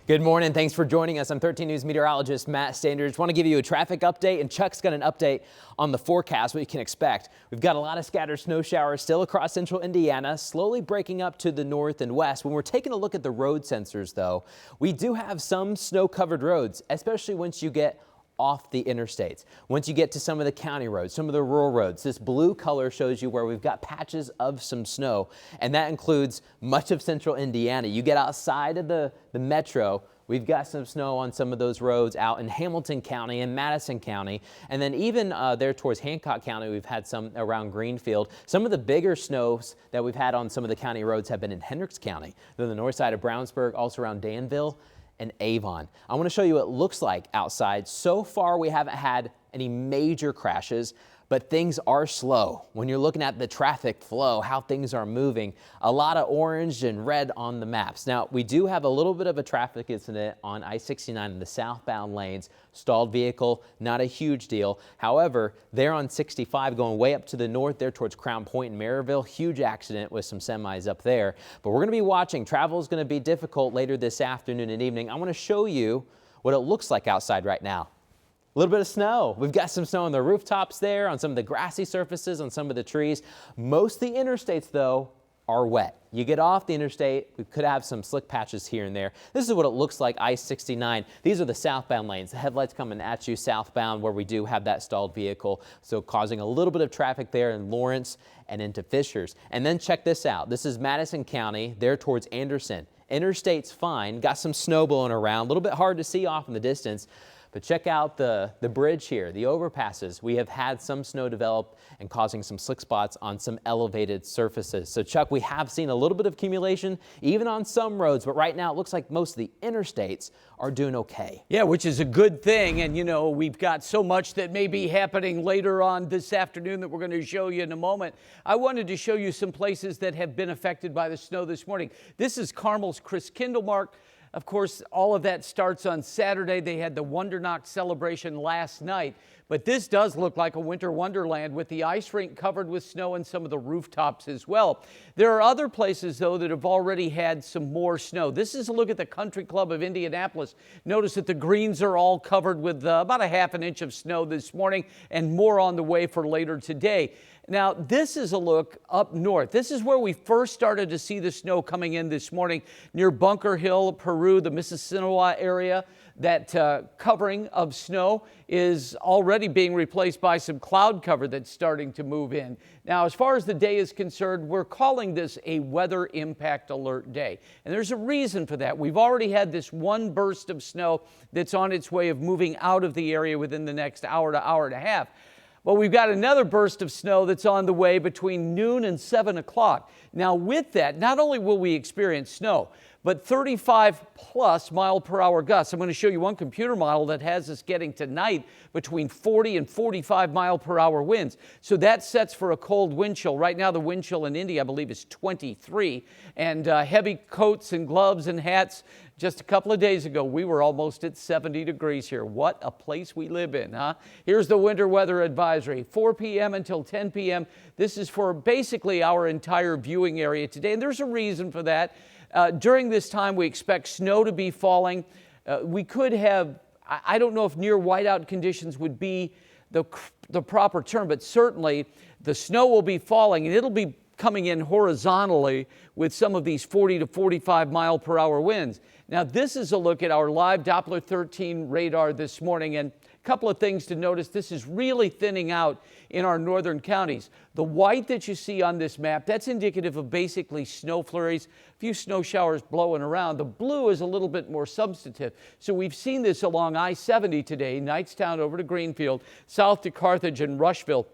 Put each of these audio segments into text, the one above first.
Good morning. Thanks for joining us. I'm 13 News meteorologist Matt Standridge. Want to give you a traffic update, and Chuck's got an update on the forecast, what you can expect. We've got a lot of scattered snow showers still across central Indiana, slowly breaking up to the north and west. When we're taking a look at the road sensors, though, we do have some snow-covered roads, especially once you get off the interstates. Once you get to some of the county roads, some of the rural roads, this blue color shows you where we've got patches of some snow, and that includes much of central Indiana. You get outside of the metro, we've got some snow on some of those roads out in Hamilton County and Madison County. And then even there towards Hancock County, we've had some around Greenfield. Some of the bigger snows that we've had on some of the county roads have been in Hendricks County. They're the north side of Brownsburg, also around Danville and Avon. I want to show you what it looks like outside. So far, we haven't had any major crashes, but things are slow. When you're looking at the traffic flow, how things are moving, a lot of orange and red on the maps. Now, we do have a little bit of a traffic incident on I-69 in the southbound lanes. Stalled vehicle, not a huge deal. However, there on 65 going way up to the north there towards Crown Point and Maryville, huge accident with some semis up there. But we're going to be watching. Travel is going to be difficult later this afternoon and evening. I want to show you what it looks like outside right now. A little bit of snow. We've got some snow on the rooftops there, on some of the grassy surfaces, on some of the trees. Most of the interstates, though, are wet. You get off the interstate, we could have some slick patches here and there. This is what it looks like, I-69. These are the southbound lanes. The headlights coming at you southbound where we do have that stalled vehicle, so causing a little bit of traffic there in Lawrence and into Fishers. And then check this out. This is Madison County, there towards Anderson. Interstate's fine, got some snow blowing around, a little bit hard to see off in the distance. But check out the bridge here, the overpasses. We have had some snow develop and causing some slick spots on some elevated surfaces. So Chuck, we have seen a little bit of accumulation even on some roads, but right now it looks like most of the interstates are doing okay. Yeah, which is a good thing. And you know, we've got so much that may be happening later on this afternoon that we're going to show you in a moment. I wanted to show you some places that have been affected by the snow this morning. This is Carmel's Chris Kindlemark. Of course, all of that starts on Saturday. They had the Wonder Knock celebration last night. But this does look like a winter wonderland with the ice rink covered with snow and some of the rooftops as well. There are other places, though, that have already had some more snow. This is a look at the Country Club of Indianapolis. Notice that the greens are all covered with about a half an inch of snow this morning and more on the way for later today. Now, this is a look up north. This is where we first started to see the snow coming in this morning near Bunker Hill, Peru, the Mississinawa area. That covering of snow is already being replaced by some cloud cover that's starting to move in. Now, as far as the day is concerned, we're calling this a weather impact alert day. And there's a reason for that. We've already had this one burst of snow that's on its way of moving out of the area within the next hour to hour and a half. Well, we've got another burst of snow that's on the way between noon and 7 o'clock. Now, with that, not only will we experience snow, but 35-plus mile-per-hour gusts. I'm going to show you one computer model that has us getting tonight between 40 and 45 mile-per-hour winds. So that sets for a cold wind chill. Right now, the wind chill in Indy, I believe, is 23. And heavy coats and gloves and hats. Just a couple of days ago, we were almost at 70 degrees here. What a place we live in, huh? Here's the winter weather advisory, 4 p.m. until 10 p.m. This is for basically our entire viewing area today, and there's a reason for that. During this time, we expect snow to be falling. We could have, I don't know if near whiteout conditions would be the proper term, but certainly the snow will be falling, and it'll be coming in horizontally with some of these 40 to 45 mile per hour winds. Now, this is a look at our live Doppler 13 radar this morning, and a couple of things to notice. This is really thinning out in our northern counties. The white that you see on this map, that's indicative of basically snow flurries, a few snow showers blowing around. The blue is a little bit more substantive. So we've seen this along I-70 today, Knightstown over to Greenfield, south to Carthage and Rushville.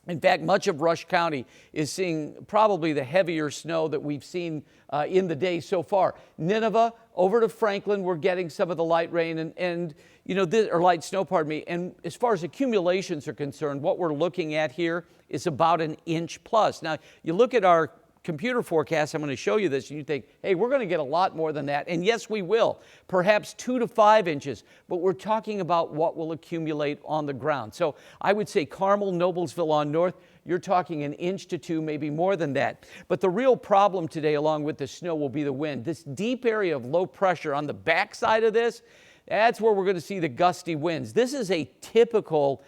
In fact, much of Rush County is seeing probably the heavier snow that we've seen in the day so far. Nineveh, over to Franklin, we're getting some of the light rain and you know, or light snow, pardon me. And as far as accumulations are concerned, what we're looking at here is about an inch plus. Now, you look at our computer forecast, I'm going to show you this, and you think, hey, we're going to get a lot more than that. And yes, we will. Perhaps 2 to 5 inches. But we're talking about what will accumulate on the ground. So I would say Carmel, Noblesville on north, you're talking 1 inch to 2, maybe more than that. But the real problem today, along with the snow, will be the wind. This deep area of low pressure on the backside of this, that's where we're going to see the gusty winds. This is a typical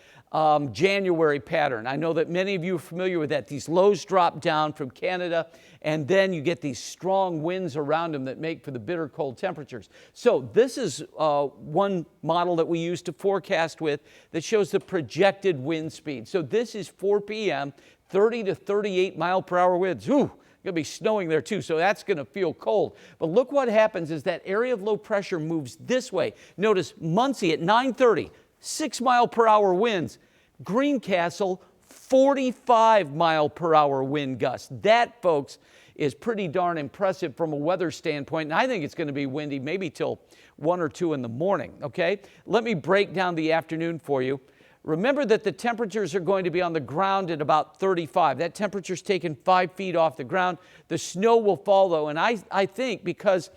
January pattern. I know that many of you are familiar with that. These lows drop down from Canada, and then you get these strong winds around them that make for the bitter cold temperatures. So this is one model that we use to forecast with that shows the projected wind speed. So this is 4 p.m., 30 to 38 mile per hour winds. Ooh, going to be snowing there too, so that's going to feel cold. But look what happens is that area of low pressure moves this way. Notice Muncie at 9:30, 6 mile per hour winds. Greencastle, 45 mile per hour wind gusts. That, folks, is pretty darn impressive from a weather standpoint. And I think it's going to be windy maybe till 1 or 2 in the morning, okay? Let me break down the afternoon for you. Remember that the temperatures are going to be on the ground at about 35. That temperature's taken 5 feet off the ground. The snow will fall, though, and I think because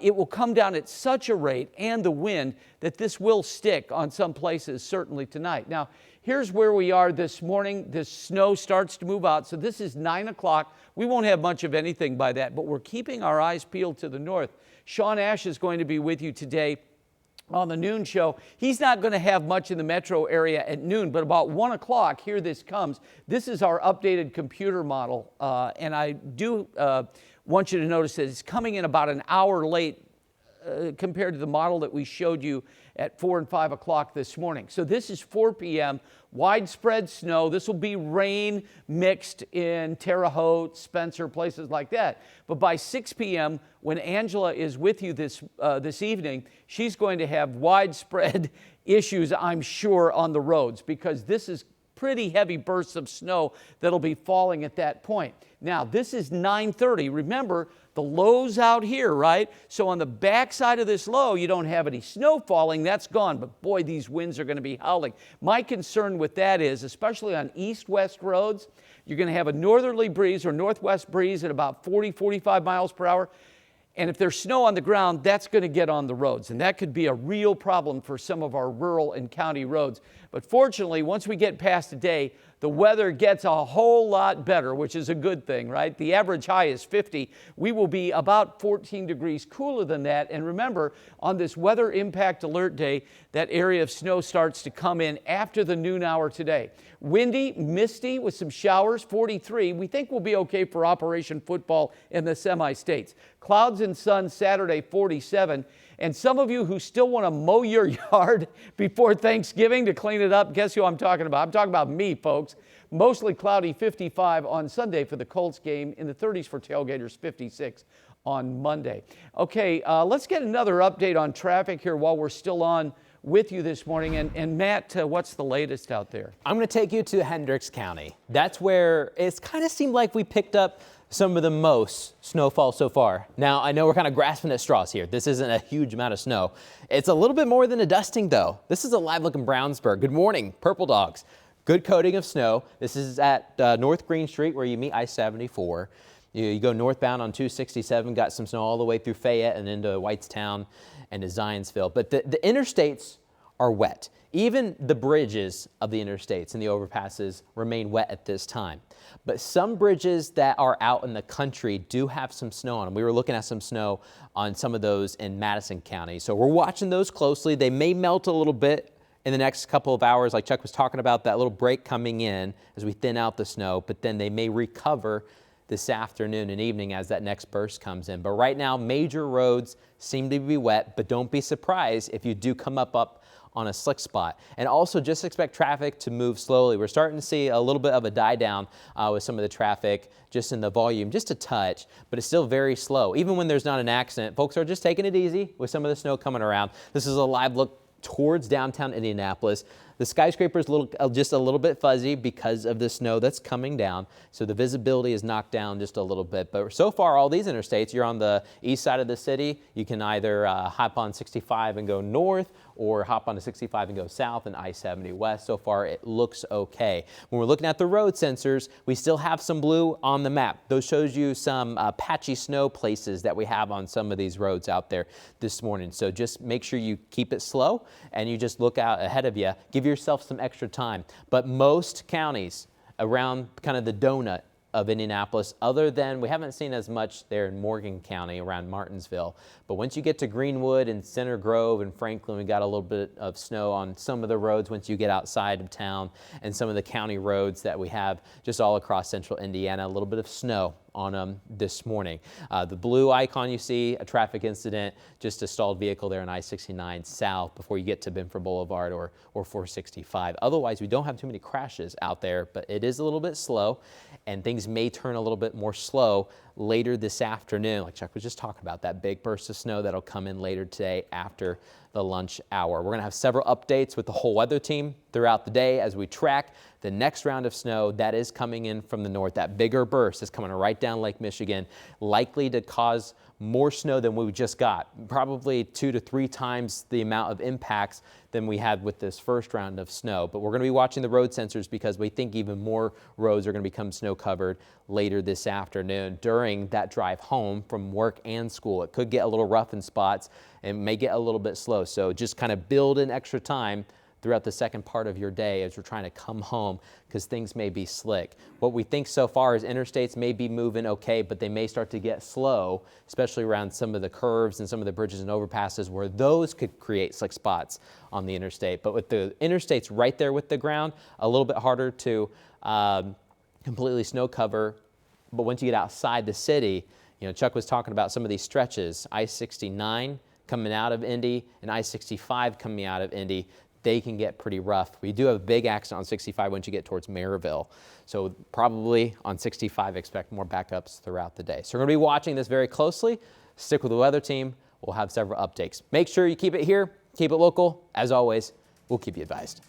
it will come down at such a rate, and the wind, that this will stick on some places certainly tonight. Now, here's where we are this morning. The snow starts to move out, so this is 9 o'clock. We won't have much of anything by that, but we're keeping our eyes peeled to the north. Sean Ash is going to be with you today on the noon show. He's not going to have much in the metro area at noon, but about 1 o'clock, here this comes. This is our updated computer model, and I do want you to notice that it's coming in about an hour late compared to the model that we showed you at 4 and 5 o'clock this morning. So this is 4 p.m., widespread snow. This will be rain mixed in Terre Haute, Spencer, places like that. But by 6 p.m., when Angela is with you this evening, she's going to have widespread issues, I'm sure, on the roads, because this is pretty heavy bursts of snow that'll be falling at that point. Now, this is 9:30. Remember, the low's out here, right? So on the backside of this low, you don't have any snow falling. That's gone. But boy, these winds are going to be howling. My concern with that is, especially on east-west roads, you're going to have a northerly breeze or northwest breeze at about 40, 45 miles per hour. And if there's snow on the ground, that's going to get on the roads. And that could be a real problem for some of our rural and county roads. But fortunately, once we get past today, the weather gets a whole lot better, which is a good thing, right? The average high is 50. We will be about 14 degrees cooler than that. And remember, on this weather impact alert day, that area of snow starts to come in after the noon hour today. Windy, misty with some showers, 43. We think we'll be okay for Operation Football in the semi-states. Clouds and sun Saturday, 47. And some of you who still want to mow your yard before Thanksgiving to clean it up, guess who I'm talking about? I'm talking about me, folks. Mostly cloudy, 55 on Sunday for the Colts game, in the 30s for tailgaters, 56 on Monday. Okay, let's get another update on traffic here while we're still on with you this morning. And Matt, what's the latest out there? I'm going to take you to Hendricks County. That's where it's kind of seemed like we picked up some of the most snowfall so far. Now, I know we're kind of grasping at straws here. This isn't a huge amount of snow. It's a little bit more than a dusting, though. This is a live look in Brownsburg. Good morning, Purple Dogs. Good coating of snow. This is at North Green Street where you meet I-74. You go northbound on 267, got some snow all the way through Fayette and into Whitestown and to Zionsville. But the interstates are wet. Even the bridges of the interstates and the overpasses remain wet at this time. But some bridges that are out in the country do have some snow on them. We were looking at some snow on some of those in Madison County. So we're watching those closely. They may melt a little bit in the next couple of hours, like Chuck was talking about, that little break coming in as we thin out the snow, but then they may recover this afternoon and evening as that next burst comes in. But right now, major roads seem to be wet, but don't be surprised if you do come up on a slick spot. And also just expect traffic to move slowly. We're starting to see a little bit of a die down with some of the traffic just in the volume, just a touch, but it's still very slow. Even when there's not an accident, folks are just taking it easy with some of the snow coming around. This is a live look towards downtown Indianapolis. The skyscraper's just a little bit fuzzy because of the snow that's coming down, so the visibility is knocked down just a little bit. But so far, all these interstates, you're on the east side of the city, you can either hop on 65 and go north, or hop onto 65 and go south and I-70 west. So far, it looks okay. When we're looking at the road sensors, we still have some blue on the map. Those shows you some patchy snow places that we have on some of these roads out there this morning. So just make sure you keep it slow and you just look out ahead of you. Give yourself some extra time. But most counties around kind of the donut of Indianapolis, other than we haven't seen as much there in Morgan County around Martinsville. But once you get to Greenwood and Center Grove and Franklin, we got a little bit of snow on some of the roads once you get outside of town, and some of the county roads that we have just all across central Indiana, a little bit of snow on them this morning. The blue icon you see, a traffic incident, just a stalled vehicle there on I-69 south before you get to Benford Boulevard or 465. Otherwise, we don't have too many crashes out there, but it is a little bit slow, and things may turn a little bit more slow later this afternoon. Like Chuck was just talking about, that big burst of snow that'll come in later today after the lunch hour. We're going to have several updates with the whole weather team throughout the day as we track the next round of snow that is coming in from the north. That bigger burst is coming right down Lake Michigan, likely to cause more snow than we just got, probably 2 to 3 times the amount of impacts than we had with this first round of snow. But we're going to be watching the road sensors because we think even more roads are going to become snow covered later this afternoon during that drive home from work and school. It could get a little rough in spots and may get a little bit slow. So just kind of build in extra time throughout the second part of your day as you're trying to come home, because things may be slick. What we think so far is interstates may be moving okay, but they may start to get slow, especially around some of the curves and some of the bridges and overpasses where those could create slick spots on the interstate. But with the interstates right there with the ground, a little bit harder to completely snow cover. But once you get outside the city, you know, Chuck was talking about some of these stretches, I-69 coming out of Indy and I-65 coming out of Indy. They can get pretty rough. We do have a big accident on 65 once you get towards Maryville. So probably on 65, expect more backups throughout the day. So we're going to be watching this very closely. Stick with the weather team. We'll have several updates. Make sure you keep it here, keep it local. As always, we'll keep you advised.